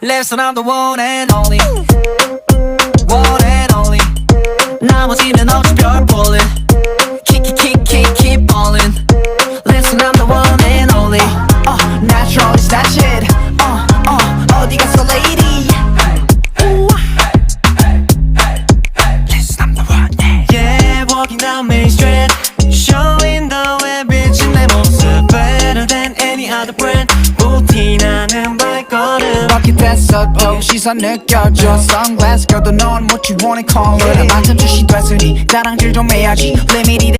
Listen, I'm the one and only. One and only. 나머지는 어찌 별 볼래. Keep ballin'. Listen, I'm the one and only. Natural is that shit. 어디 갔어 lady. Listen, I'm the one. Yeah, walking down Main Street, showing the way 비친 내 모습. Better than any other brand. 부티나는 발걸음. Bucket 됐어도 시선 느껴져. Sunglass 껴도 넌 what you wanna call it. 만점 주시 됐으니 나랑 질 좀 해야지. Limit이